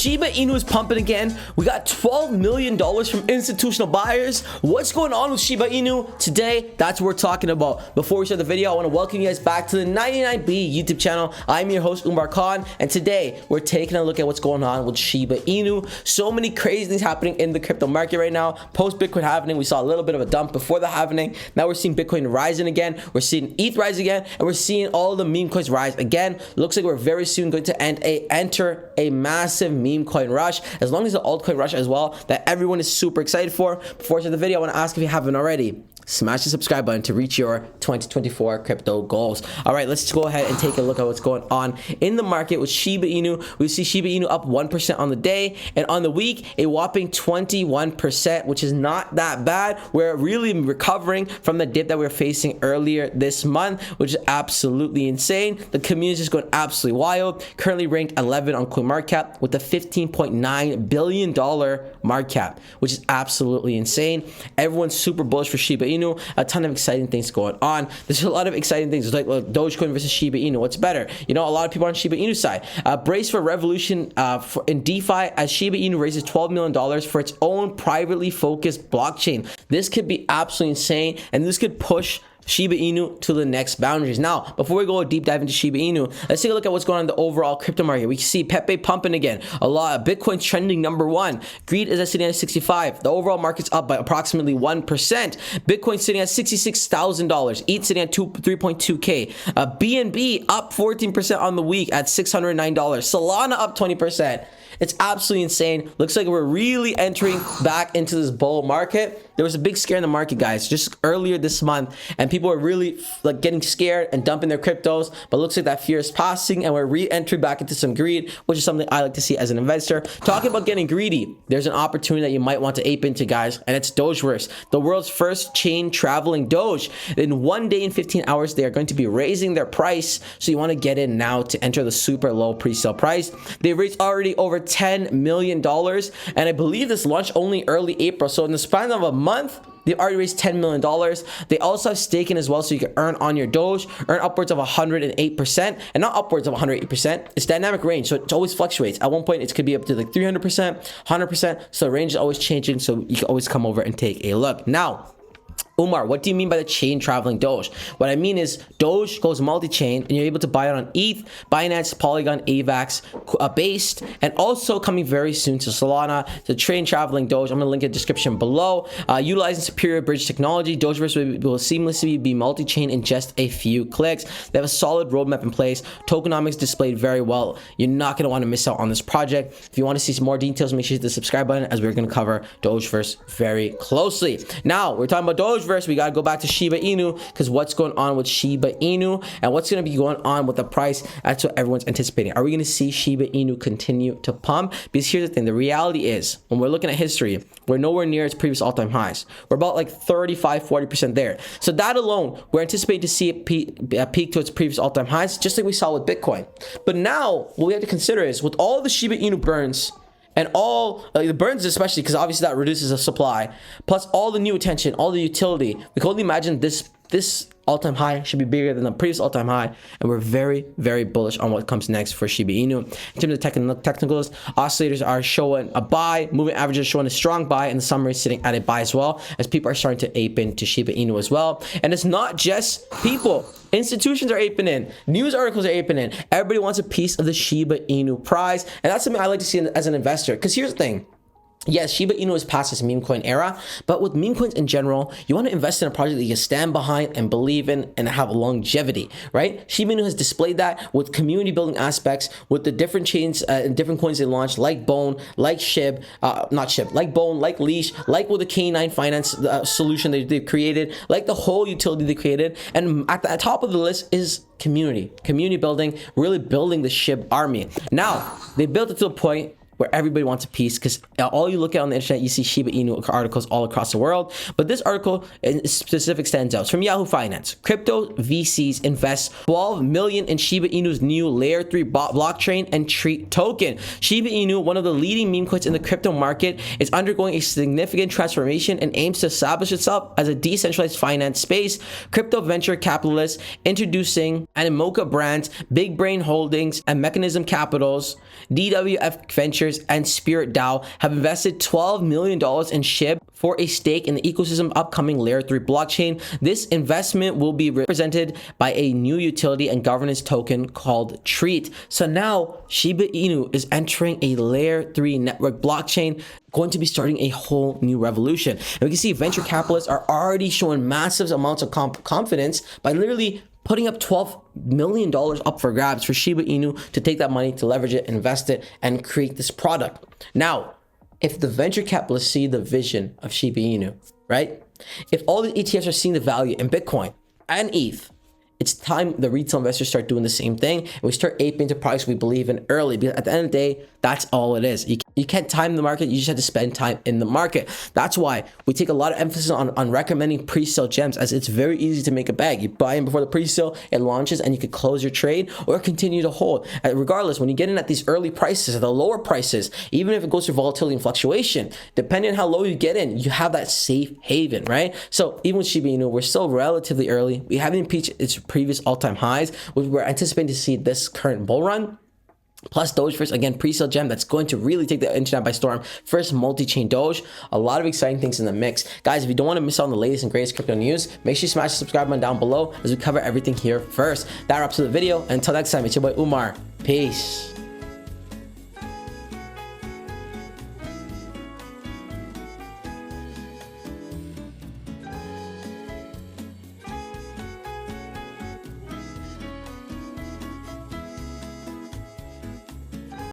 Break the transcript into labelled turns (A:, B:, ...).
A: Shiba Inu is pumping again. We got $12 million from institutional buyers. What's going on with Shiba Inu today? That's what we're talking about. Before we start the video, I want to welcome you guys back to the 99B YouTube channel. I'm your host, Umar Khan, and today we're taking a look at what's going on with Shiba Inu. So many crazy things happening in the crypto market right now. Post Bitcoin halving, we saw a little bit of a dump before the halving. Now we're seeing Bitcoin rising again. We're seeing ETH rise again, and we're seeing all the meme coins rise again. Looks like we're very soon going to enter a massive meme coin rush, as long as the altcoin rush as well, that everyone is super excited for. Before I start the video, I want to ask if you haven't already, smash the subscribe button to reach your 2024 crypto goals. All right, let's go ahead and take a look at what's going on in the market with Shiba Inu. We see Shiba Inu up 1% on the day, and on the week, a whopping 21%, which is not that bad. We're really recovering from the dip that we were facing earlier this month, which is absolutely insane. The community is just going absolutely wild. Currently ranked 11 on CoinMarketCap with a $15.9 billion market cap, which is absolutely insane. Everyone's super bullish for Shiba Inu. A ton of exciting things going on. There's a lot of exciting things. It's like Dogecoin versus Shiba Inu. What's better? You know, a lot of people on Shiba Inu side. Brace for revolution in DeFi as Shiba Inu raises $12 million for its own privately focused blockchain. This could be absolutely insane, and this could push Shiba Inu to the next boundaries. Now, before we go a deep dive into Shiba Inu, let's take a look at what's going on in the overall crypto market. We can see Pepe pumping again. A lot of Bitcoin's trending #1. Greed is sitting at 65. The overall market's up by approximately 1%. Bitcoin sitting at $66,000. ETH sitting at 3.2K. BNB up 14% on the week at $609. Solana up 20%. It's absolutely insane. Looks like we're really entering back into this bull market. There was a big scare in the market, guys, just earlier this month, and people are really like getting scared and dumping their cryptos. But it looks like that fear is passing, and we're re-entering back into some greed, which is something I like to see as an investor. Talking about getting greedy, there's an opportunity that you might want to ape into, guys, and it's DogeVerse, the world's first chain traveling Doge. In 1 day and 15 hours, they are going to be raising their price, so you want to get in now to enter the super low pre-sale price. They raised already over $10 million, and I believe this launched only early April. So in the span of a month, they've already raised $10 million. They also have staking as well, so you can earn on your Doge, earn upwards of 108%, and not upwards of 108%. It's dynamic range, so it always fluctuates. At one point, it could be up to like 300%, 100%. So the range is always changing, so you can always come over and take a look. Now, Umar, what do you mean by the chain traveling Doge? What I mean is Doge goes multi-chain, and you're able to buy it on ETH, Binance, Polygon, AVAX, based, and also coming very soon to Solana. The train traveling Doge, I'm going to link in the description below. Utilizing superior bridge technology, DogeVerse will seamlessly be multi-chain in just a few clicks. They have a solid roadmap in place. Tokenomics displayed very well. You're not going to want to miss out on this project. If you want to see some more details, make sure you hit the subscribe button, as we're going to cover DogeVerse very closely. Now, we're talking about DogeVerse. We got to go back to Shiba Inu, because what's going on with Shiba Inu and what's going to be going on with the price? That's what everyone's anticipating. Are we going to see Shiba Inu continue to pump? Because here's the thing, the reality is, when we're looking at history, we're nowhere near its previous all-time highs. We're about like 35-40% there. So that alone, we're anticipating to see it peak to its previous all-time highs, just like we saw with Bitcoin. But now what we have to consider is, with all the Shiba Inu burns, and all the burns, especially because obviously that reduces the supply, plus all the new attention, all the utility, we can only imagine this all-time high should be bigger than the previous all-time high, and we're very, very bullish on what comes next for Shiba Inu. In terms of technicals, oscillators are showing a buy, moving averages showing a strong buy, and the summary is sitting at a buy as well, as people are starting to ape into Shiba Inu as well. And it's not just people. Institutions are aping in. News articles are aping in. Everybody wants a piece of the Shiba Inu prize, and that's something I like to see as an investor. Because here's the thing. Yes, Shiba Inu is past this meme coin era, but with meme coins in general, you want to invest in a project that you can stand behind and believe in and have longevity, right? Shiba Inu has displayed that with community building aspects, with the different chains and different coins they launched, like Bone, like SHIB, like Bone, like Leash, like with the K9 finance solution they've created, like the whole utility they created. And at the top of the list is community building, really building the SHIB army. Now, they built it to a point where everybody wants a piece, because all you look at on the internet, you see Shiba Inu articles all across the world. But this article in specific stands out. It's from Yahoo Finance. Crypto VCs invest $12 million in Shiba Inu's new Layer 3 blockchain and treat token. Shiba Inu, one of the leading meme coins in the crypto market, is undergoing a significant transformation and aims to establish itself as a decentralized finance space. Crypto venture capitalists introducing Animoca Brands, Big Brain Holdings, and Mechanism Capitals, DWF Ventures, investors and Spirit DAO have invested $12 million in SHIB for a stake in the ecosystem upcoming layer 3 blockchain. This investment will be represented by a new utility and governance token called Treat. So now Shiba Inu is entering a layer 3 network blockchain, going to be starting a whole new revolution. And we can see venture capitalists are already showing massive amounts of confidence by literally putting up $12 million up for grabs for Shiba Inu to take that money, to leverage it, invest it, and create this product. Now, if the venture capitalists see the vision of Shiba Inu, right? If all the ETFs are seeing the value in Bitcoin and ETH, it's time the retail investors start doing the same thing, and we start aping into products we believe in early. Because at the end of the day, that's all it is. You can't time the market. You just have to spend time in the market. That's why we take a lot of emphasis on recommending pre-sale gems, as it's very easy to make a bag. You buy in before the pre-sale, it launches, and you could close your trade or continue to hold. Regardless, when you get in at these early prices, or the lower prices, even if it goes through volatility and fluctuation, depending on how low you get in, you have that safe haven, right? So even with Shiba Inu, we're still relatively early. We haven't reached its previous all-time highs, which we're anticipating to see this current bull run. Plus DogeVerse, again, pre-sale gem that's going to really take the internet by storm. First multi-chain Doge. A lot of exciting things in the mix. Guys, if you don't want to miss out on the latest and greatest crypto news, make sure you smash the subscribe button down below as we cover everything here first. That wraps up the video. Until next time, it's your boy Umar. Peace.